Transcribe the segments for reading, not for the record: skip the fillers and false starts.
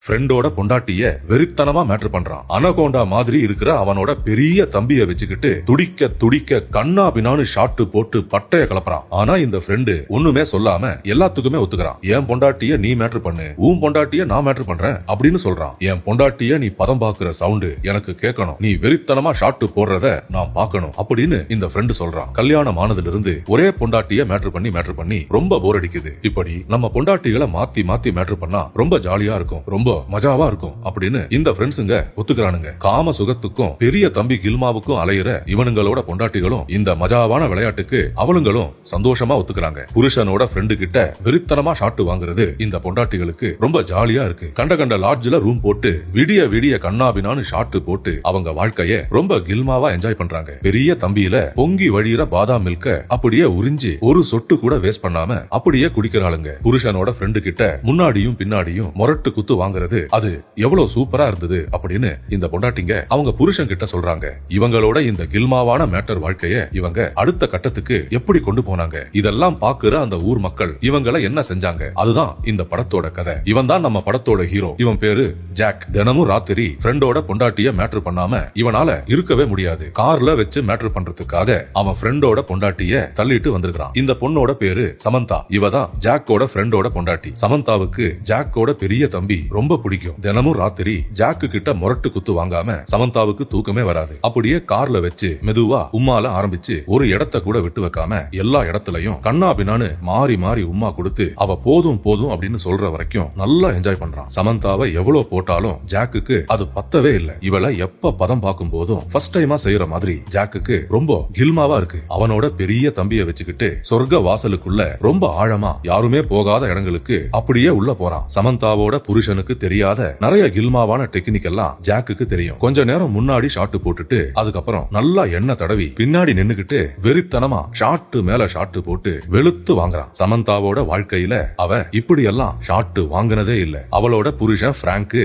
ஃப்ரெண்டோட பொண்டாட்டிய வெறித்தனமா மேட்டர் பண்றான். அனகோண்டா மாதிரி இருக்கிற அவனோட பெரிய தம்பிய வச்சுக்கிட்டு துடிக்க துடிக்க கண்ணா பின்னான்னு ஷாட்டு போட்டு பட்டைய கலப்புறான். ஆனா இந்த ஃப்ரெண்டு ஒண்ணுமே சொல்லாம எல்லாத்துக்குமே ஒத்துக்கிறான். என் பொண்டாட்டிய நீ மேட்டர் பண்ணு, உன் பொண்டாட்டிய நான் மேட்டர் பண்றேன் அப்படின்னு சொல்றான். என் பொண்டாட்டிய நீ பதம் பாக்குற சவுண்டு எனக்கு கேட்கணும், நீ வெறித்தனமா ஷாட்டு போடுறத நான் பாக்கணும் அப்படின்னு இந்த ஃப்ரெண்டு சொல்றான். கல்யாணம் ஆனதுல இருந்து ஒரே பொண்டாட்டிய மேட்டர் பண்ணி ரொம்ப போர் அடிக்குது. இப்படி நம்ம பொண்டாட்டிகளை மாத்தி மாத்தி மேட்டர் பண்ணா ரொம்ப ஜாலியா இருக்கும், ரொம்ப மஜாவா இருக்கும் அப்படின்னு இந்த ஃப்ரெண்ட்ஸுங்க ஒத்துக்கிறானுங்க. காம சுகத்துக்கும் பெரிய தம்பி கில்மாவுக்கும் அலையிற இவனுங்களோட பொண்டாட்டிகளும் இந்த மஜாவான விளையாட்டுக்கு அவளுங்களும் சந்தோஷமா ஒத்துக்கிறாங்க. புருஷனோட ஃப்ரெண்டு கிட்ட வெறித்தனமா ஷாட்டு வாங்குறது இந்த பொண்டாட்டிகளுக்கு ரொம்ப ஜாலியா இருக்கு. கண்ட கண்ட லாட்ஜ்ல ரூம் போட்டு விடிய விடிய கண்ணாபினான்னு ஷாட்டு போட்டு அவங்க வாழ்க்கைய ரொம்ப கில்மாவா என்ஜாய் பண்றாங்க. பெரிய தம்பியில பொங்கி வழியிற பாதாம் மில்க அப்படியே உறிஞ்சி ஒரு சொட்டு கூட வேஸ்ட் பண்ணாம அப்படியே குடிக்கிறாளுங்க. புருஷனோட ஃப்ரெண்டு கிட்ட முன்னாடியும் பின்னாடியும் மொரட்டு குத்து வாங்குறது அது எவ்வளவு சூப்பரா இருந்தது அப்படின்னு இந்த பொண்டாட்டிங்க அவங்க புருஷன் கிட்ட சொல்றாங்க. இவங்களோட இந்த கில்மாவான மேட்டர் வாழ்க்கைய இவங்க அடுத்த கட்டத்துக்கு எப்படி கொண்டு போனாங்க, இதெல்லாம் பாக்குற அந்த ஊர் மக்கள் இவங்களை என்ன செஞ்சாங்க, அதுதான் இந்த படத்தோட கதை. இவன் தான் நம்ம படத்தோட ஹீரோ. இவன் பேரு ஜாக். தினமும் ராத்திரி ஃப்ரெண்டோட பொண்டாட்டிய மேட்டர் பண்ணாம இவனால இருக்கவே முடியாது. கார்ல வச்சு மேட்டர் பண்றதுக்காக அவன் ஃப்ரெண்டோட பொண்டாட்டிய தள்ளிட்டு வந்திருக்கான். இந்த பொண்ணோட பேரு சமந்தா. இவ தான் ஜாக்கோட ஃப்ரெண்டோட பொண்டாட்டி. சமந்தாவுக்கு ஜாக்கோட பெரிய தம்பி ரொம்ப பிடிக்கும். தினமும் ராத்திரி ஜாக்கு கிட்ட முரட்டு குத்து வாங்காம சமந்தாவுக்கு தூக்கமே வராது. அப்படியே கார்ல வச்சு மெதுவா உம்மால ஆரம்பிச்சு ஒரு இடத்த கூட விட்டு வைக்காம எல்லா இடத்துலயும் கண்ணா பின்னான்னு மாறி மாறி உம்மா கொடுத்து அவ போதும் போதும் அப்படின்னு சொல்ற வரைக்கும் நல்லா என்ஜாய் பண்றான். சமந்தாவை எவ்வளவு போட்டாலும் ஜாக்குக்கு அது பத்தவே இல்ல. இவளை எப்ப பதம் பார்க்கும் போதும் ஃபர்ஸ்ட் டைமா செய்யற மாதிரி ஜாக்குக்கு ரொம்ப கில்மாவா இருக்கு. அவனோட பெரிய தம்பிய வச்சுக்கிட்டு சொர்க்க வாசலுக்குள்ள ரொம்ப ஆழமா யாருமே போகாத இடங்களுக்கு அப்படியே உள்ள போறான். சமந்தாவோட புருஷனுக்கு தெரியாத நிறைய கில்மாவான டெக்னிக் எல்லாம் ஜாக்குக்கு தெரியும். கொஞ்ச நேரம் முன்னாடி ஷாட்டு போட்டுட்டு அதுக்கப்புறம் நல்லா எண்ணெய் தடவி பின்னாடி நின்னுகிட்டு வெறித்தனமா ஷாட்டு மேல ஷாட்டு போட்டு வெளுத்து வாங்குறான். சமந்தாவோட வாழ்க்கையில அவ இப்படி எல்லாம் ஷாட்டு வாங்கினதே இல்ல. அவளோட புருஷன் பிராங்க்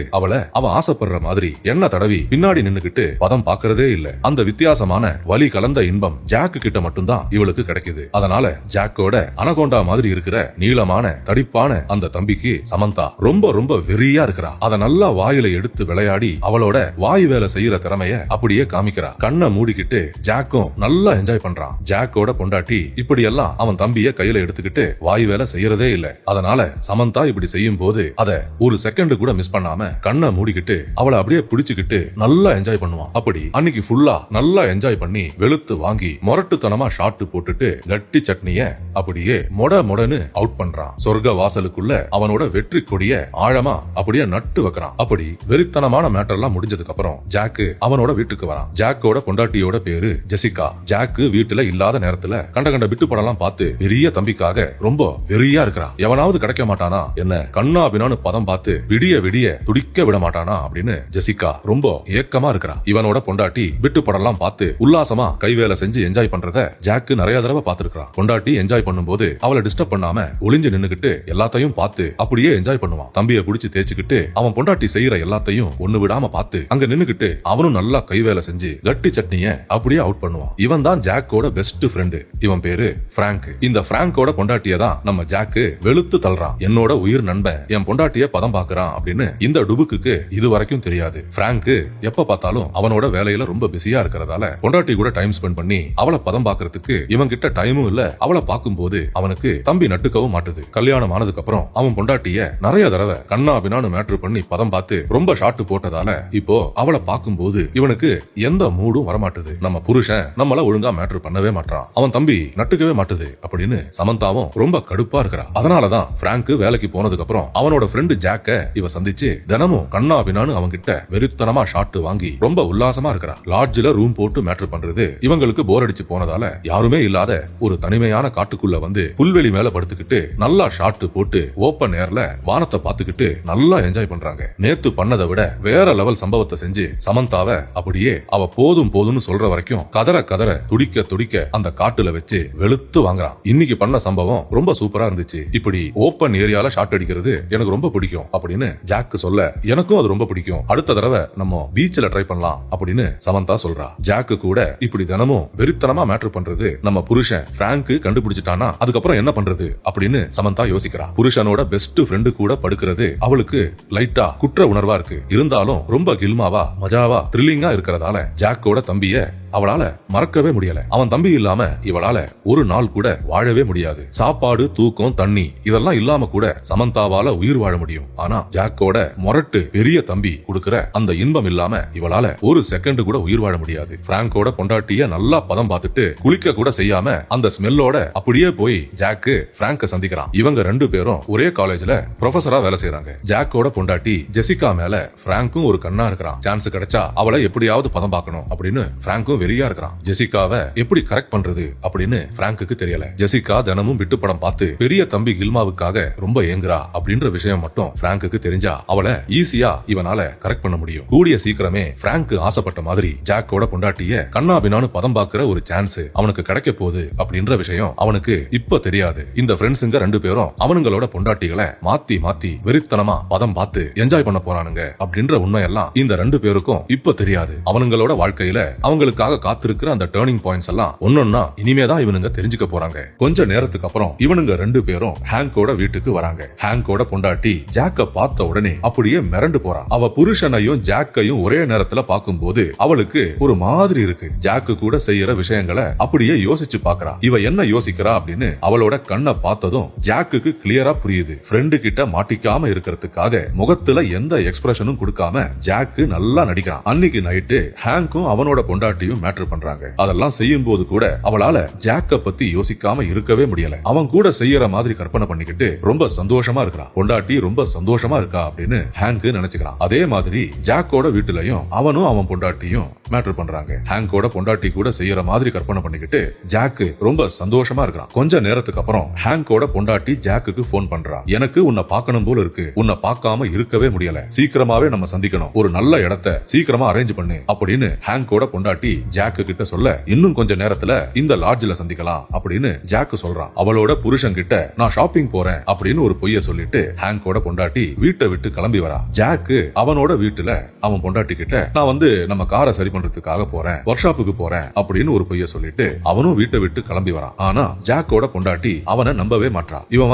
அவ ஆசைப்படுற மாதிரி எண்ணெய் தடவி பின்னாடி நின்னுகிட்டு பதம் பாக்குறதே இல்ல. அந்த வித்தியாசமான வலி கலந்த இன்பம் ஜாக்கு கிட்ட மட்டும்தான் இவளுக்கு கிடைக்குது. அதனால ஜாக்கோட அனகோண்டா மாதிரி இருக்கிற நீளமான தடிப்பான அந்த தம்பிக்கு சமந்தா ரொம்ப ரொம்ப வெறியா இருக்கிறா. அத நல்லா வாயில எடுத்து விளையாடி அவளோட வாய் வேலை செய்யற திறமைய அப்படியே காமிக்கிறா. கண்ணை மூடிக்கிட்டு ஜாக்கும் நல்லா என்ஜாய் பண்றான். ஜாக்கோட பொண்டாட்டி இப்படி எல்லாம் அவன் தம்பிய கையில எடுத்துக்கிட்டு வாய் வேலை செய்யறதே இல்ல. அதனால சமந்தா இப்படி செய்யும் போது அத ஒரு செகண்ட் கூட மிஸ் பண்ணாம கண்ணை மூடிக்கிட்டு அவளை அப்படியே பிடிச்சுக்கிட்டு நல்லா என்ஜாய் பண்ணுவான். அப்படி அன்னைக்கு ஃபுல்லா நல்லா என்ஜாய் பண்ணி வெளுத்து வாங்கி மொரட்டுத்தனமா ஷாட்டு போட்டுட்டு கட்டி சட்னிய அப்படியே மொடன்னு அவுட் பண்றான். சொர்க்க வாசலுக்குள்ள அவனோட வெற்றி கொடிய ஆழமா அப்படியே நட்டு வைக்கிறான். அப்படி வெறித்தனமான மேட்டர்லாம் முடிஞ்சதுக்கு அப்புறம் ஜாக்கு அவனோட வீட்டுக்கு வரான். ஜாக்கோட பொண்டாட்டியோட பேரு ஜெசிகா. ஜாக்கு வீட்டுல இல்லாத நேரத்துல கண்ட கண்ட விட்டு படலாம் பார்த்து பெரிய தம்பிக்காக ரொம்ப வெறியா இருக்கிறான். எவனாவது கிடைக்க மாட்டானா என்ன, கண்ணா பின்னான்னு பதம் பார்த்து விடிய விடிய துடிக்க விட மாட்டானா அப்படின்னு ஜெசிகா ரொம்ப ஏக்கமா இருக்கிறா. இவனோட பொண்டாட்டி விட்டு படலாம் பார்த்து உல்லாசமா கைவேலை செஞ்சு என்ஜாய் பண்றத ஜாக்கு நிறைய தடவை பார்த்திருக்கான். பொண்டாட்டி என்ஜாய் பண்ணும்போது அவளை டிஸ்டர்ப் பண்ணாம ஒளிஞ்சு நின்னுகிட்டு எல்லாத்தையும் பார்த்து அப்படியே என்ஜாய் பண்ணுவான். தம்பிய புடிச்சு தேய்ச்சிக்கிட்டு அவன் பொண்டாட்டி செய்யற எல்லாத்தையும் ஒண்ணு விடாம பார்த்து அங்க நின்னுகிட்டு அவனும் நல்லா கைவேலை செஞ்சு கட்டி சட்னிய அப்படியே அவுட் பண்ணுவான். இவன் தான் ஜாக்கோட பெஸ்ட் ஃப்ரெண்டு. இவன் பேரு பிராங்க். இந்த பிராங்கோட பொண்டாட்டிய தான் நம்ம ஜாக்கு வெளுத்து தள்ளுறான். என்னோட உயிர் நண்பன் என் பொண்டாட்டிய பதம் பாக்குறான் அப்படின்னு இந்த டுபுக்கு இது வரைக்கும் தெரியாது. பிராங்க் எப்ப பார்த்தாலும் அவனோட வேலையில ரொம்ப பிஸியா இருக்கிறதால பொண்டாட்டி கூட டைம் ஸ்பெண்ட் பண்ணி அவளை பதம் பாக்குறதுக்கு இவன் கிட்ட டைமும் இல்ல. அவளை பார்க்கும்போது அவனுக்கு தம்பி நட்டுக்கவும் மாட்டுது. கல்யாணம் ஆனதுக்கு அப்புறம் அவன் பொண்டாட்டிய நிறைய தடவை கண்ணா பின்னான்னு மேட்ரு பண்ணி பதம் பார்த்து ரொம்ப ஷாட்டு போட்டதால இப்போ அவளை பார்க்கும்போது இவனுக்கு எந்த மூடும் வரமாட்டுது. நம்ம புருஷன் நம்மள ஒழுங்கா மேட்ரு பண்ணவே மாட்டான், அவன் தம்பி நட்டுக்கவே மாட்டுது அப்படின்னு சமந்தாவும் ரொம்ப கடுப்பா இருக்கிறா. அதனாலதான் பிராங்க் வேலைக்கு போனதுக்கு அப்புறம் அவனோட ஃப்ரெண்டு ஜாக்க இவ சந்திச்சு தினமும் கண்ணா பின்னான்னு அவங்க கிட்ட வெறித்தனமா ஷாட்டு வாங்கி ரொம்ப உல்லாசமா இருக்கிறா. லாட்ஜ்ல ரூம் போட்டு மேட்ரு பண்றது இவங்களுக்கு போர் அடிச்சு போனதால யாருமே இல்லாத ஒரு தனிமையான காட்டுக்குள்ள வந்து புல்வெளி மேல படுத்துக்கிட்டு நல்லா ஷாட்டு போட்டு ஓப்பன் ஏர்ல வானத்தை பாத்துக்கிட்டு நல்லா என்ஜாய் பண்றாங்க. நேத்து பண்ணதை விட வேற லெவல் சம்பவத்தை செஞ்சு சமந்தாவை அப்படியே அவ போதும் போதும்னு சொல்ற வரைக்கும் கதற கதற துடிக்க துடிக்க அந்த காட்டுல வச்சு வெளுத்து வாங்குறான். இன்னைக்கு பண்ண சம்பவம் ரொம்ப சூப்பரா இருந்துச்சு. இப்படி ஓப்பன் ஏரியால ஷாட் அடிக்கிறது எனக்கு ரொம்ப பிடிக்கும் அப்படின்னு ஜாக்கு சொல்ல எனக்கும் அது ரொம்ப பிடிக்கும். அடுத்த தடவை நம்ம பீச்ல ட்ரை பண்ணலாம் அப்படின்னு சமந்தா சொல்றா. ஜாக்கு கூட இப்படி தினமும் வெறித்தனமா மேட்ரு பண்றது நம்ம புருஷன் பிராங்க் கண்டுபிடிச்சிட்டானா அதுக்கப்புறம் என்ன பண்றது அப்படின்னு சமந்தா யோசிக்கிறா. புருஷனோட பெஸ்ட் ஃப்ரெண்டு கூட படுக்கிறது அவளுக்கு லைட்டா குற்ற உணர்வா இருக்கு. இருந்தாலும் ரொம்ப கில்மாவா மஜாவா த்ரில்லிங்கா இருக்கிறதால ஜாக்கோட தம்பிய அவளால மறக்கவே முடியல. அவன் தம்பி இல்லாம இவளால ஒரு நாள் கூட வாழவே முடியாது. சாப்பாடு, தூக்கம், தண்ணி இதெல்லாம் இல்லாம கூட சமந்தாவால உயிர் வாழ முடியும். ஆனா ஜாக்கோட மொரட்டு பெரிய தம்பி கொடுக்கிற அந்த இன்பம் இல்லாம இவளால ஒரு செகண்ட் கூட உயிர் வாழ முடியாது. பிராங்கோட பொண்டாட்டிய நல்லா பதம் பார்த்துட்டு குளிக்க கூட செய்யாம அந்த ஸ்மெல்லோட அப்படியே போய் ஜாக்கு பிராங்க சந்திக்கிறான். இவங்க ரெண்டு பேரும் ஒரே காலேஜ்ல ப்ரொஃபஸரா வேலை செய்யறாங்க. ஜாக்கோட பொண்டாட்டி ஜெசிகா மேல பிராங்கும் ஒரு கண்ணா இருக்கிறான். சான்ஸ் கிடைச்சா அவளை எப்படியாவது பதம் பார்க்கணும் அப்படின்னு பிராங்கும் வெறியா இருக்கிறான். ஜெசிகாவை எப்படி கரெக்ட் பண்றது அப்படின்னு பிராங்குக்கு தெரியல. ஜெசிகா தினமும் விட்டு படம் பார்த்து பெரிய தம்பி கில்மாவுக்காக ரொம்ப ஏங்குறா அப்படின்ற விஷயம் மட்டும் பிராங்குக்கு தெரிஞ்சா அவளை ஈஸியா இவனால கரெக்ட் பண்ண முடியும். கூடிய சீக்கிரமே பிராங்க் ஆசைப்பட்ட மாதிரி ஜாக்கோட பொண்டாட்டிய கண்ணாபினான்னு பதம் பார்க்கிற ஒரு சான்ஸ் அவனுக்கு கிடைக்க போகுது அப்படின்ற விஷயம் அவனுக்கு இப்ப தெரியாது. இந்த ஃப்ரெண்ட்ஸுங்க ரெண்டு பேரும் அவனுங்களோட பொண்டாட்டிகளை மாத்தி மாத்தி வெறித்தனமா பதம் பார்த்து என்ஜாய் பண்ண போறானுங்க அப்படின்ற உண்மையெல்லாம் இந்த ரெண்டு பேருக்கும் இப்ப தெரியாது. அவனுங்களோட வாழ்க்கையில அவங்களுக்காக காத்திருக்கிற அந்த டர்னிங் பாயிண்ட்ஸ் எல்லாம் ஒன்னொன்னா இனிமேதான் இவனுங்க தெரிஞ்சுக்க போறாங்க. கொஞ்ச நேரத்துக்கு அப்புறம் இவனுங்க ரெண்டு பேரும் ஹேங்கோட வீட்டுக்கு வராங்க. ஹேங்கோட பொண்டாட்டி ஜாக்க பார்த்த உடனே அப்படியே மிரண்டு போறா. அவ புருஷனையும் ஜாக்கையும் ஒரே நேரத்துல பார்க்கும்போது அவளுக்கு ஒரு மாதிரி இருக்கு. ஜாக்கு கூட செய்யற விஷயங்களை அப்படியே யோசிச்சு பாக்குறா. இவ என்ன யோசிக்கிறா அப்படின்னு அவளோட கண்ணை பார்த்ததும் ஜாக்குக்கு கிளியரா புரியுது. ஃப்ரெண்டு கிட்ட மாட்டிக்காம இருக்கிறதுக்காக முகத்துல எந்த எக்ஸ்பிரஷனும் கொடுக்காம ஜாக்கு நல்லா நடிக்கிறான். அன்னைக்கு நைட்டு ஹேங்கும் அவனோட பொண்டாட்டியும் மேட்டர் பண்றாங்க. அதெல்லாம் செய்யும் போது கூட அவளால ஜாக்க பத்தி யோசிக்காம இருக்கவே முடியல. அவன் கூட செய்யற மாதிரி கற்பனை பண்ணிக்கிட்டு ரொம்ப சந்தோஷமா இருக்கிறான். பொண்டாட்டி ரொம்ப சந்தோஷமா இருக்கா அப்படின்னு ஹேங்க் நினைச்சுக்கிறான். அதே மாதிரி ஜாக்கோட வீட்டுலயும் அவனும் அவன் பொண்டாட்டியும் மேட்டர் பண்றாங்க. ஹேங்கோட பொண்டாட்டி கூட செய்யற மாதிரி கற்பனை பண்ணிக்கிட்டு ஜாக்கு ரொம்ப சந்தோஷமா இருக்கிறான். கொஞ்ச நேரத்துக்கு அப்புறம் ஹேங்கோட பொண்டாட்டி ஜாக்குக்கு போன் பண்றா. எனக்கு உன்னை பார்க்கணும் போல இருக்கு, உன்னை பார்க்காம இருக்கவே முடியல, சீக்கிரமாவே நம்ம சந்திக்கணும், ஒரு நல்ல இடத்தை சீக்கிரமா அரேஞ்ச் பண்ணு அப்படின்னு ஹேங்கோட பொண்டாட்டி ஜாக்கு கிட்ட சொல்ல, இன்னும் கொஞ்ச நேரத்துல இந்த லாட்ஜ்ல சந்திக்கலாம் அப்படின்னு ஜாக்கு சொல்றான். அவளோட புருஷன் கிட்ட நான் ஷாப்பிங் போறேன் அப்படின்னு ஒரு பொய்ய சொல்லிட்டு ஹேங்கோட பொண்டாட்டி வீட்டை விட்டு கிளம்பி வரா. ஜாக்கு அவனோட வீட்டுல அவன் பொண்டாட்டி கிட்ட நான் நம்ம காரை சரி பண்றதுக்காக போறேன், ஒர்க் ஷாப்புக்கு போறேன் அப்படின்னு ஒரு பொய்ய சொல்லிட்டு அவனும் வீட்டை விட்டு கிளம்பி வரான். ஆனா ஜாக்கோட பொண்டாட்டி அவனை நம்பவே மாட்டா. இவன்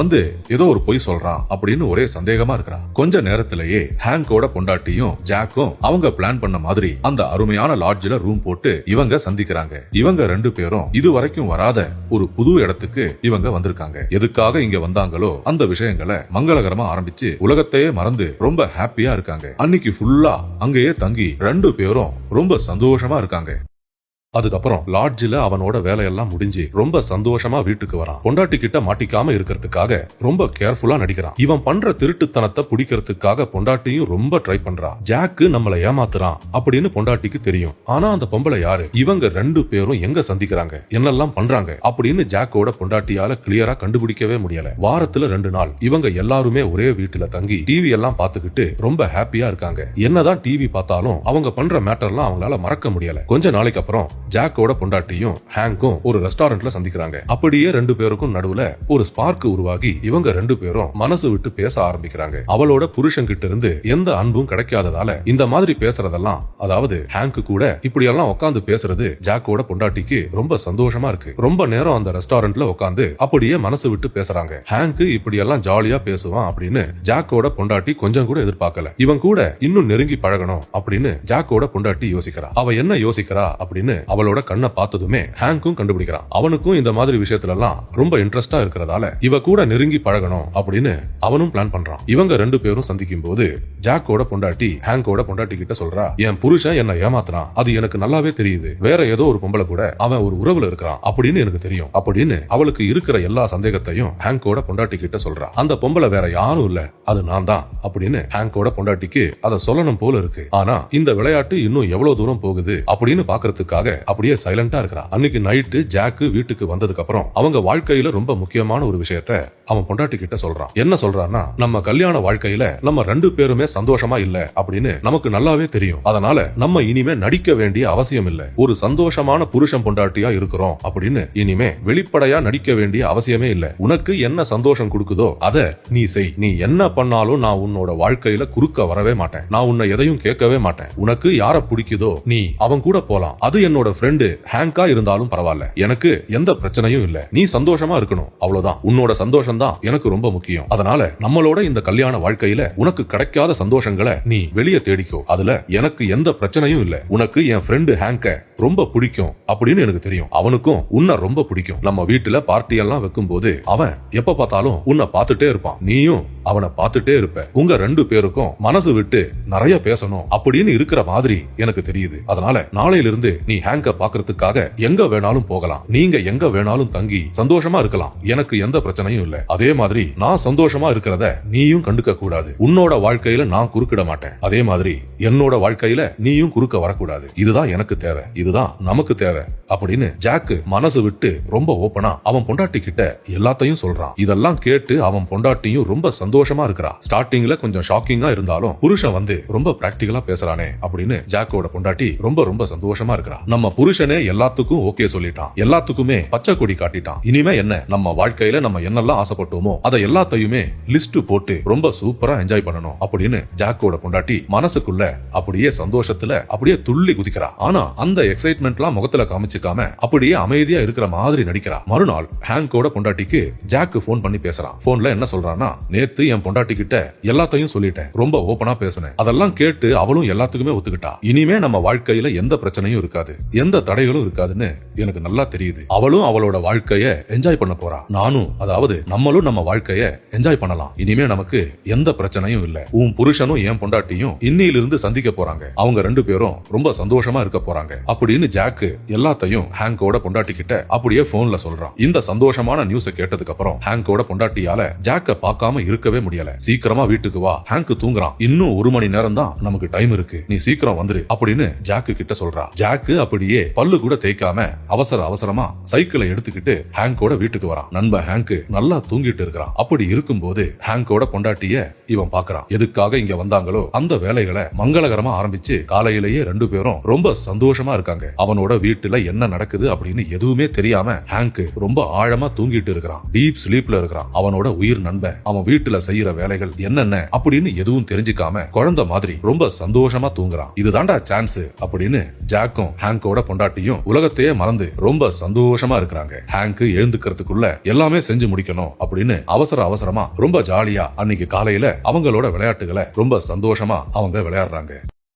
ஏதோ ஒரு பொய் சொல்றான் அப்படின்னு ஒரே சந்தேகமா இருக்கிறான். கொஞ்ச நேரத்திலேயே ஹேங்கோட பொண்டாட்டியும் ஜாக்கும் அவங்க பிளான் பண்ண மாதிரி அந்த அருமையான லாட்ஜ்ல ரூம் போட்டு இவங்க சந்திக்கிறாங்க. இவங்க ரெண்டு பேரும் இதுவரைக்கும் வராத ஒரு புது இடத்துக்கு இவங்க வந்திருக்காங்க. எதுக்காக இங்க வந்தாங்களோ அந்த விஷயங்களை மங்களகரமா ஆரம்பிச்சு உலகத்தையே மறந்து ரொம்ப ஹாப்பியா இருக்காங்க. அன்னைக்கு ஃபுல்லா அங்கேயே தங்கி ரெண்டு பேரும் ரொம்ப சந்தோஷமா இருக்காங்க. அதுக்கப்புறம் லாட்ஜில அவனோட வேலையெல்லாம் முடிஞ்சு ரொம்ப சந்தோஷமா வீட்டுக்கு வரான். பொண்டாட்டி கிட்ட மாட்டிக்காம இருக்கிறதுக்காக ரொம்ப கேர்ஃபுல்லா நடிக்கிறான். இவன் பண்ற திருட்டுத்தனத்தை பிடிக்கிறதுக்காக பொண்டாட்டியும் ரொம்ப ட்ரை பண்றா. ஜாக்கு நம்மள ஏமாத்துறான் அப்படின்னு பொண்டாட்டிக்கு தெரியும். ஆனா அந்த பொம்பளை யாரு, இவங்க ரெண்டு பேரும் எங்க சந்திக்கிறாங்க, என்னெல்லாம் பண்றாங்க அப்படின்னு ஜாக்கோட பொண்டாட்டியால கிளியரா கண்டுபிடிக்கவே முடியல. வாரத்துல 2 நாள் இவங்க எல்லாருமே ஒரே வீட்டுல தங்கி டிவி எல்லாம் பாத்துக்கிட்டு ரொம்ப ஹாப்பியா இருக்காங்க. என்னதான் டிவி பார்த்தாலும் அவங்க பண்ற மேட்டர்லாம் அவங்களால மறக்க முடியல. கொஞ்ச நாளைக்கு அப்புறம் ஜாக்கோட பொண்டாட்டியும் ஹேங்கும் ஒரு ரெஸ்டாரண்ட்ல சந்திக்கிறாங்க. அப்படியே ரெண்டு பேருக்கும் நடுவுல ஒரு ஸ்பார்க் உருவாகி இவங்க ரெண்டு பேரும் மனசு விட்டு பேச ஆரம்பிக்கிறாங்க. அவளோட புருஷன் கிட்ட இருந்து எந்த அன்பும் கிடைக்காததால இந்த மாதிரி பேசுறதெல்லாம், அதாவது ஹேங்க் கூட இப்படி எல்லாம் உட்கார்ந்து பேசுறது ஜாக்கோட பொண்டாட்டிக்கு ரொம்ப சந்தோஷமா இருக்கு. ரொம்ப நேரம் அந்த ரெஸ்டாரண்ட்ல உட்கார்ந்து அப்படியே மனசு விட்டு பேசுறாங்க. ஹேங்க் இப்படி எல்லாம் ஜாலியா பேசுவான் அப்படின்னு ஜாக்கோட பொண்டாட்டி கொஞ்சம் கூட எதிர்பார்க்கல. இவன் கூட இன்னும் நெருங்கி பழகணும் அப்படின்னு ஜாக்கோட பொண்டாட்டி யோசிக்கிறா. அவ என்ன யோசிக்கிறா அப்படின்னு அவளோட கண்ணை பார்த்ததுமே ஹேங்கும் கண்டுபிடிக்கிறான். அவனுக்கும் இந்த மாதிரி விஷயத்துல எல்லாம் ரொம்ப இன்ட்ரெஸ்டா இருக்கிறதால இவ கூட நெருங்கி பழகணும் அப்படின்னு அவனும் பிளான் பண்றான். இவங்க ரெண்டு பேரும் சந்திக்கும் போது ஜாக்கோட பொண்டாட்டி ஹேங்கோட பொண்டாட்டி கிட்ட சொல்றா, என் புருஷன் என்ன ஏமாத்துறான், அது எனக்கு நல்லாவே தெரியுது, வேற ஏதோ ஒரு பொம்பளை கூட அவன் ஒரு உறவுல இருக்கிறான் அப்படின்னு எனக்கு தெரியும் அப்படின்னு அவளுக்கு இருக்கிற எல்லா சந்தேகத்தையும் ஹேங்கோட பொண்டாட்டி கிட்ட சொல்றா. அந்த பொம்பளை வேற யாரும் இல்ல, அது நான் தான் அப்படின்னு ஹேங்கோட பொண்டாட்டிக்கு அதை சொல்லணும் போல இருக்கு. ஆனா இந்த விளையாட்டு இன்னும் எவ்வளவு தூரம் போகுது அப்படின்னு பாக்குறதுக்காக அப்படியே சைலண்டா இருக்கிறா. அன்னைக்கு நைட்டு ஜாக்கு வீட்டுக்கு வந்ததுக்கு அப்புறம் அவங்க வாழ்க்கையில ரொம்ப முக்கியமான ஒரு விஷயத்த அவன் பொண்டாட்டி கிட்ட சொல்றான். என்ன சொல்றான்னா, நம்ம கல்யாண வாழ்க்கையில நம்ம ரெண்டு பேருமே சந்தோஷமா இல்ல அப்படின்னு நமக்கு நல்லாவே தெரியும். அதனால நம்ம இனிமே நடிக்க வேண்டிய அவசியம் இல்ல, ஒரு சந்தோஷமான புருஷன் பொண்டாட்டியா இருக்கிறோம் அப்படின்னு இனிமே வெளிப்படையா நடிக்க வேண்டிய அவசியமே இல்ல. உனக்கு என்ன சந்தோஷம் கொடுக்குதோ அத நீ செய். நீ என்ன பண்ணாலும் நான் உன்னோட வாழ்க்கையில குறுக்க வரவே மாட்டேன், நான் உன்னை எதையும் கேட்கவே மாட்டேன். உனக்கு யார பிடிக்குதோ நீ அவன் கூட போலாம், அது என்னோட ஃப்ரெண்டு ஹேங்கா இருந்தாலும் பரவாயில்ல, எனக்கு எந்த பிரச்சனையும் இல்ல, நீ சந்தோஷமா இருக்கணும், அவ்வளவுதான். உன்னோட சந்தோஷம் தான் எனக்கு ரொம்ப முக்கியம். அதனால நம்மளோட இந்த கல்யாண வாழ்க்கையில உனக்கு கிடைக்காத சந்தோஷங்களை நீ வெளியே தேடிக்கோ, அதுல எனக்கு எந்த பிரச்சனையும் இல்ல. உனக்கு என் ஃப்ரெண்டு ஹேங்க ரொம்ப பிடிக்கும் அப்படின்னு எனக்கு தெரியும், அவனுக்கும் உன்னை ரொம்ப பிடிக்கும். நம்ம வீட்டுல பார்ட்டி எல்லாம் வைக்கும் போது அவன் எப்ப பார்த்தாலும் உன்னை பார்த்துட்டே இருப்பான், நீயும் அவனை பார்த்துட்டே இருப்ப. உங்க ரெண்டு பேருக்கும் மனசு விட்டு நிறைய பேசணும் அப்படின்னு இருக்கிற மாதிரி எனக்கு தெரியுது. அதனால நாளையிலிருந்து நீ ஹேங்க பாக்குறதுக்காக எங்க வேணாலும் போகலாம், நீங்க எங்க வேணாலும் தங்கி சந்தோஷமா இருக்கலாம், எனக்கு எந்த பிரச்சனையும் இல்ல. அதே மாதிரி நான் சந்தோஷமா இருக்கிறத நீயும் கண்டுக்க கூடாது. உன்னோட வாழ்க்கையில நான் குறுக்கிட மாட்டேன், அதே மாதிரி என்னோட வாழ்க்கையில நீயும் குறுக்க வரக்கூடாது. இதுதான் எனக்கு தேவை, இதுதான் நமக்கு தேவை அப்படின்னு ஜாக்கு மனசு விட்டு ரொம்ப ஓப்பனா அவன் பொண்டாட்டி கிட்ட எல்லாத்தையும் சொல்றான். இதெல்லாம் கேட்டு அவன் பொண்டாட்டியும் ரொம்ப சந்தோஷமா இருக்கிறா. ஸ்டார்டிங்ல கொஞ்சம் ஷாக்கிங்கா இருந்தாலும் புருஷன் வந்து ரொம்ப பிராக்டிகலா பேசுறானே அப்படின்னு ஜாக்கோட பொண்டாட்டி ரொம்ப ரொம்ப சந்தோஷமா இருக்கிறா. நம்ம புருஷனே எல்லாத்துக்கும் ஓகே சொல்லிட்டான், எல்லாத்துக்குமே பச்சை கொடி காட்டிட்டான், இனிமே என்ன, நம்ம வாழ்க்கையில நம்ம என்னெல்லாம் ஆசைப்பட்டோமோ அதை எல்லாத்தையுமே லிஸ்ட் போட்டு ரொம்ப சூப்பரா என்ஜாய் பண்ணணும் அப்படின்னு ஜாக்கோட பொண்டாட்டி மனசுக்குள்ள அப்படியே சந்தோஷத்துல அப்படியே துள்ளி குதிக்கிறா. ஆனா அந்த எக்ஸைட்மெண்ட்லாம் முகத்துல காமிச்சுக்காம அப்படியே அமைதியா இருக்கிற மாதிரி நடிக்கிறா. மறுநாள் ஹேங்கோட பொண்டாட்டிக்கு ஜாக்கு போன் பண்ணி பேசுறான். போன்ல என்ன சொல்றான்னா, நேத்து என் பொண்டாட்டி கிட்ட எல்லாத்தையும் சொல்லிட்டேன், ரொம்ப ஓபனா பேசினேன், அதெல்லாம் கேட்டு அவளும் எல்லாத்துக்குமே ஒத்துக்கிட்டா. இனிமே நம்ம வாழ்க்கையில எந்த பிரச்சனையும் இருக்காது, எந்த தடைகளும் இருக்காதுன்னு எனக்கு நல்லா தெரியுது. அவளும் அவளோட வாழ்க்கைய என்ஜாய் பண்ண போறா, நானும், அதாவது நம்மளும் நம்ம வாழ்க்கைய என்ஜாய் பண்ணலாம். இனிமே நமக்கு எந்த பிரச்சனையும் இல்ல. உன் புருஷனும் என் பொண்டாட்டியும் இன்னிலிருந்து சந்திக்க போறாங்க, அவங்க ரெண்டு பேரும் ரொம்ப சந்தோஷமா இருக்க போறாங்க அப்படின்னு ஜாக்கு எல்லாத்தையும் ஹேங்கோட பொண்டாட்டி கிட்ட அப்படியே போன்ல சொல்றான். இந்த சந்தோஷமான நியூஸை கேட்டதுக்கு அப்புறம் ஹேங்கோட பொண்டாட்டியால ஜாக்க பார்க்காம இருக்கவே முடியல. சீக்கிரமா வீட்டுக்கு வா, ஹேங்க் தூங்குறான், இன்னும் 1 மணி நேரம் தான் நமக்கு டைம் இருக்கு, நீ சீக்கிரம் வந்துரு அப்படின்னு ஜாக்கு கிட்ட சொல்றா. ஜாக்கு அப்படியே பல்லு கூட தேய்க்காம அவசர அவசரமா சைக்கிளை எடுத்துக்கிட்டு ஹேங்கோட வீட்டுக்கு வரான். நண்பன் ஹேங்க் நல்லா தூங்கிட்டு இருக்கிறான். அப்படி இருக்கும்போது ஹேங்கோட பொண்டாட்டிய இவன் பாக்குறான். எதுக்காக இங்க வந்தாங்களோ அந்த வேலைகளை மங்களகரமா ஆரம்பிச்சு காலையிலேயே ரெண்டு பேரும் ரொம்ப சந்தோஷமா இருக்காங்க. அவனோட வீட்டுல என்ன நடக்குது அப்படின்னு எதுவுமே தெரியாம ஹேங்க் ரொம்ப ஆழமா தூங்கிட்டு இருக்கிறான், டீப் ஸ்லீப்ல இருக்கிறான். அவனோட உயிர் நண்பன் அவன் வீட்டுல செய்யற வேலைகள் என்னென்ன அப்படின்னு எதுவும் தெரிஞ்சுக்காம குழந்தை மாதிரி ரொம்ப சந்தோஷமா தூங்குறான். இதுதான்டா சான்ஸ் அப்படின்னு ஜாக்கும் ஹேங்கோட பொண்டாட்டியும் உலகத்தையே மறந்து ரொம்ப சந்தோஷமா இருக்கிறாங்க. ஹேங்க் எழுந்துக்கிறதுக்குள்ள எல்லாமே செஞ்சு முடிக்கணும் அப்படின்னு அவசர அவசரமா ரொம்ப ஜாலியா அன்னைக்கு காலையில அவங்களோட விளையாட்டுகளை ரொம்ப சந்தோஷமா அவங்க விளையாடுறாங்க.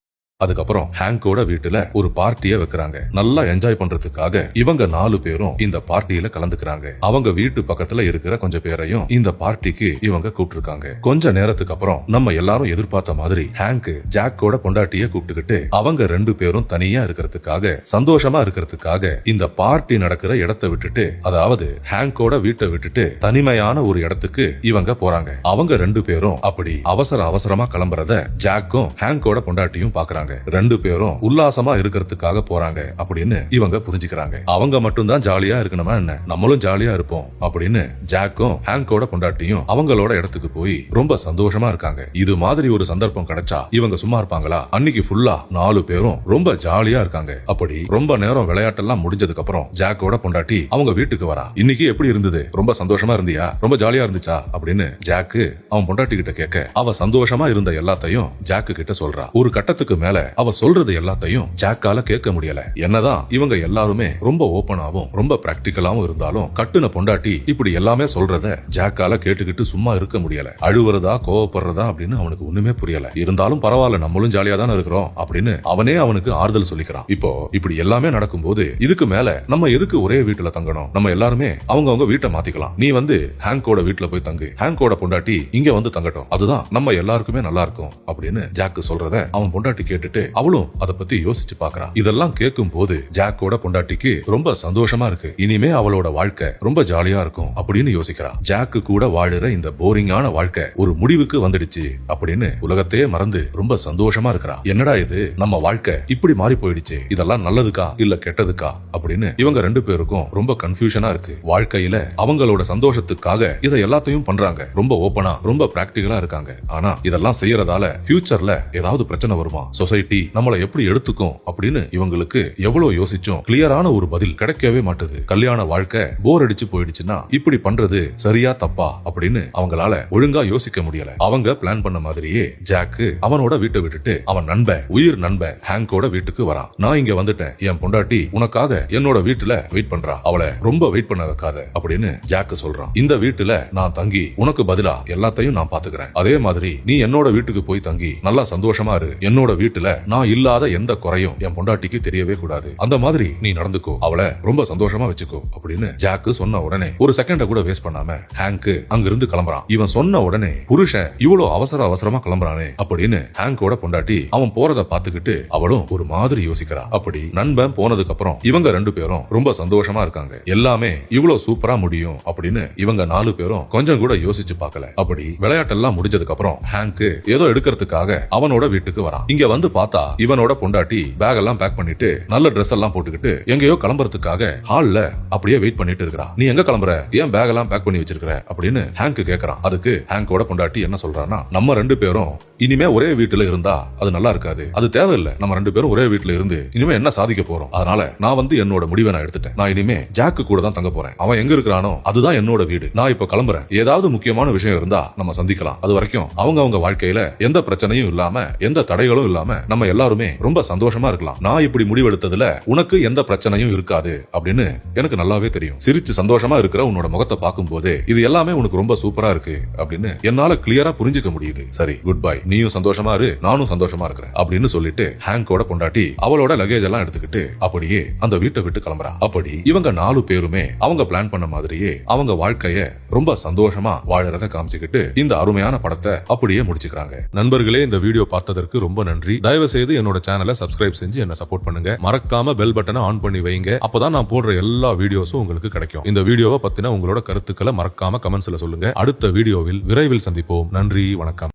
அதுக்கப்புறம் ஹேங்கோட வீட்டுல ஒரு பார்ட்டிய வைக்கிறாங்க. நல்லா என்ஜாய் பண்றதுக்காக இவங்க 4 பேரும் இந்த பார்ட்டியில கலந்துக்கிறாங்க. அவங்க வீட்டு பக்கத்துல இருக்கிற கொஞ்சம் பேரையும் இந்த பார்ட்டிக்கு இவங்க கூப்பிட்டுருக்காங்க. கொஞ்ச நேரத்துக்கு அப்புறம் நம்ம எல்லாரும் எதிர்பார்த்த மாதிரி ஹேங்க் ஜாக்கோட பொண்டாட்டிய கூப்பிட்டுக்கிட்டு அவங்க 2 பேரும் தனியா இருக்கிறதுக்காக சந்தோஷமா இருக்கிறதுக்காக இந்த பார்ட்டி நடக்கிற இடத்தை விட்டுட்டு, அதாவது ஹேங்கோட வீட்டை விட்டுட்டு தனிமையான ஒரு இடத்துக்கு இவங்க போறாங்க. அவங்க 2 பேரும் அப்படி அவசர அவசரமா கிளம்புறத ஜாக்கும் ஹேங்கோட பொண்டாட்டியும் பாக்குறாங்க. 2 பேரும் உல்லாசமா இருக்கிறதுக்காக போறாங்க அப்படின்னு இவங்க புரிஞ்சுக்கிறாங்க. அவங்க மட்டும் தான் ஜாலியா இருக்கணுமா என்ன, நம்மளும் ஜாலியா இருப்போம் அப்படின்னு ஜாக்கும் ஹேங்கோட பொண்டாட்டியும் அவங்களோட இடத்துக்கு போய் ரொம்ப சந்தோஷமா இருக்காங்க. இது மாதிரி ஒரு சந்தர்ப்பம் கிடைச்சா இவங்க சும்மா இருப்பாங்களா? அன்னைக்கு ஃபுல்லா 4 பேரும் ரொம்ப ஜாலியா இருக்காங்க. அப்படி ரொம்ப நேரம் விளையாட்டெல்லாம் முடிஞ்சதுக்கு அப்புறம் ஜாக்கோட பொண்டாட்டி அவங்க வீட்டுக்கு வரா. இன்னைக்கு எப்படி இருந்தது, ரொம்ப சந்தோஷமா இருந்தியா, ரொம்ப ஜாலியா இருந்துச்சா அப்படின்னு ஜாக்கு அவன் பொண்டாட்டி கிட்ட கேட்க, அவ சந்தோஷமா இருந்த எல்லாத்தையும் ஜாக்கு கிட்ட சொல்றா. ஒரு கட்டத்துக்கு மேல அவ சொல்றது எல்லாத்தையும் ஜாக்கால கேட்க முடியல. என்னதான் இவங்க எல்லாருமே ரொம்ப ஓபனாவும் ரொம்ப பிராக்டிகலாவும் இருந்தாலும் கட்டுன பொண்டாட்டி இப்படி எல்லாமே சொல்றத ஜாக்கால கேட்டுக்கிட்டு சும்மா இருக்க முடியல. அழுவுறதா கோவப்படுறதா அப்படின்னு அவனுக்கு ஒண்ணுமே புரியல. இருந்தாலும் பரவாயில்ல, நம்மளும் ஜாலியா தானே இருக்கிறோம் அப்படின்னு அவனே அவனுக்கு ஆறுதல் சொல்லிக்கிறான். இப்போ இப்படி எல்லாமே நடக்கும்போது இதுக்கு மேல நம்ம எதுக்கு ஒரே வீட்டுல தங்கணும், நம்ம எல்லாருமே அவங்க வீட்டை மாத்திக்கலாம், நீ வந்து ஹேங்கோட வீட்டுல போய் தங்கு, ஹேங்கோட பொண்டாட்டி இங்க வந்து தங்கட்டும், அதுதான் நம்ம எல்லாருக்குமே நல்லா இருக்கும் அப்படின்னு ஜாக்கு சொல்றத அவன் பொண்டாட்டி கேட்டுட்டு அவளும் அத பத்தி யோசிச்சு பாக்குறா. இதெல்லாம் கேட்கும் போது ஜாக்கோட பொண்டாட்டிக்கு ரொம்ப சந்தோஷமா இருக்கு. இனிமே அவளோட வாழ்க்கை ரொம்ப ஜாலியா இருக்கும் அப்படின்னு யோசிக்கிறா. ஜாக்கு கூட வாழுற இந்த போரிங்கான வாழ்க்கை ஒரு முடிவுக்கு வந்துடுச்சு அப்படின்னு உலகத்தையே மறந்து ரொம்ப சந்தோஷமா இருக்கிறா. என்னடா இது, நம்ம வாழ்க்கை இப்படி மாறி போயிடுச்சு, இதெல்லாம் நல்லதுக்கா இல்ல கெட்டதுக்கா அப்படின்னு இவங்க 2 பேருக்கும் ரொம்ப கன்ஃபியூஷனா இருக்கு. வாழ்க்கையில அவங்களோட சந்தோஷத்துக்காக இதை எல்லாத்தையும் பண்றாங்க, ரொம்ப ஓபனா ரொம்ப பிராக்டிகலா இருக்காங்க. ஆனா இதெல்லாம் செய்யறதால ஃபியூச்சர்ல ஏதாவது பிரச்சனை வருமா, சொசைட்டி சொசைட்டி நம்மள எப்படி எடுத்துக்கும் அப்படின்னு இவங்களுக்கு எவ்வளவு யோசிச்சும் கிளியரான ஒரு பதில் கிடைக்கவே மாட்டுது. கல்யாண வாழ்க்கை போர் அடிச்சு போயிடுச்சுன்னா இப்படி பண்றது சரியா தப்பா அப்படின்னு அவங்களால ஒழுங்கா யோசிக்க முடியல. அவங்க பிளான் பண்ண மாதிரியே ஜாக்கு அவனோட வீட்டை விட்டுட்டு அவன் நண்பன், உயிர் நண்பன் ஹேங்கோட வீட்டுக்கு வரான். நான் இங்க வந்துட்டேன், என் பொண்டாட்டி உனக்காக என்னோட வீட்டுல வெயிட் பண்றா, அவளை ரொம்ப வெயிட் பண்ண வைக்காத அப்படின்னு ஜாக்கு சொல்றான். இந்த வீட்டுல நான் தங்கி உனக்கு பதிலா எல்லாத்தையும் நான் பாத்துக்கிறேன். அதே மாதிரி நீ என்னோட வீட்டுக்கு போய் தங்கி நல்லா சந்தோஷமா இரு. என்னோட வீட்டுல நான் இல்லாத எந்த குறையும் என் பொண்டாட்டிக்கு தெரியவே கூடாது. அந்த மாதிரி நீ நடந்துக்கோ, அவளை ரொம்ப சந்தோஷமா வச்சுக்கோ அப்படின்னு ஜாக்கு சொன்ன உடனே ஒரு செகண்ட கூட வேஸ்ட் பண்ணாம ஹேங்க் அங்கிருந்து கிளம்புறான். இவன் சொன்ன உடனே புருஷன் இவ்வளவு அவசரமா கிளம்புறானே அப்படின்னு ஹேங்கோட பொண்டாட்டி அவன் போறத பாத்துக்கிட்டு அவளும் ஒரு மாதிரி யோசிக்கிறா. அப்படி நண்பன் போனதுக்கு அப்புறம் இவங்க 2 பேரும் ரொம்ப சந்தோஷமா இருக்காங்க. எல்லாமே இவ்வளவு சூப்பரா முடியும் அப்படின்னு இவங்க 4 பேரும் கொஞ்சம் கூட யோசிச்சு பார்க்கல. அப்படி விளையாட்டெல்லாம் முடிஞ்சதுக்கு அப்புறம் ஹேங்க் ஏதோ எடுக்கிறதுக்காக அவனோட வீட்டுக்கு வரான். இங்க வந்து பார்த்தா இவனோட பொண்டாட்டி பேக் எல்லாம் பேக் பண்ணிட்டு நல்ல ட்ரெஸ் எல்லாம் போட்டுக்கிட்டு எங்கேயோ கிளம்புறதுக்காக ஹால்ல அப்படியே வெயிட் பண்ணிட்டு இருக்கா. நீ எங்க கிளம்புற, ஏன் பேக் எல்லாம் பேக் பண்ணி வச்சிருக்கிற அப்படின்னு ஹேங்க் கேக்குறான். அதுக்கு ஹேங்கோட பொண்டாட்டி என்ன சொல்றான்னா, நம்ம 2 பேரும் இனிமே ஒரே வீட்டுல இருந்தா அது நல்லா இருக்காது, அது தேவையில்லை. நம்ம 2 பேரும் ஒரே வீட்டுல இருந்து இனிமே என்ன சாதிக்க போறோம், அதனால நான் வந்து என்னோட முடிவை நான் எடுத்துட்டேன். நான் இனிமே ஜாக்கு கூட தான் தங்க போறேன். அவன் எங்க இருக்கிறானோ அதுதான் என்னோட வீடு. நான் இப்ப கிளம்புறேன். ஏதாவது முக்கியமான விஷயம் இருந்தா நம்ம சந்திக்கலாம். அது வரைக்கும் அவங்க வாழ்க்கையில எந்த பிரச்சனையும் இல்லாம எந்த தடைகளும் இல்லாம நம்ம எல்லாருமே ரொம்ப சந்தோஷமா இருக்கலாம். நான் இப்படி முடிவெடுத்ததுல உனக்கு எந்த பிரச்சனையும் இருக்காது அப்படின்னு எனக்கு நல்லாவே தெரியும். சிரிச்சு சந்தோஷமா இருக்கிற உன்னோட முகத்தை பார்க்கும் போதே இது எல்லாமே உனக்கு ரொம்ப சூப்பரா இருக்கு அப்படின்னு என்னால கிளியரா புரிஞ்சுக்க முடியுது. சரி, குட் பை. நீயும் சந்தோஷமா இரு, நானும் சந்தோஷமா இருக்கிறேன் அப்படின்னு சொல்லிட்டு ஹேங்கோட பொண்டாட்டி அவளோட லக்கேஜ் எல்லாம் எடுத்துக்கிட்டு அப்படியே அந்த வீட்டை விட்டு கிளம்புறா. அப்படி இவங்க 4 பேருமே அவங்க பிளான் பண்ண மாதிரியே அவங்க வாழ்க்கைய ரொம்ப சந்தோஷமா வாழறத காமிச்சுக்கிட்டு இந்த அருமையான படத்தை அப்படியே முடிச்சுக்கிறாங்க. நண்பர்களே, இந்த வீடியோ பார்த்ததற்கு ரொம்ப நன்றி. தயவு செய்து என்னோட சேனலை சப்ஸ்கிரைப் செஞ்சு என்ன சப்போர்ட் பண்ணுங்க. மறக்காம பெல் பட்டனை ஆன் பண்ணி வைங்க. அப்பதான் நான் போடுற எல்லா வீடியோஸும் உங்களுக்கு கிடைக்கும். இந்த வீடியோவை பத்தின உங்களோட கருத்துக்களை மறக்காம கமெண்ட்ஸ்ல சொல்லுங்க. அடுத்த வீடியோவில் விரைவில் சந்திப்போம். நன்றி, வணக்கம்.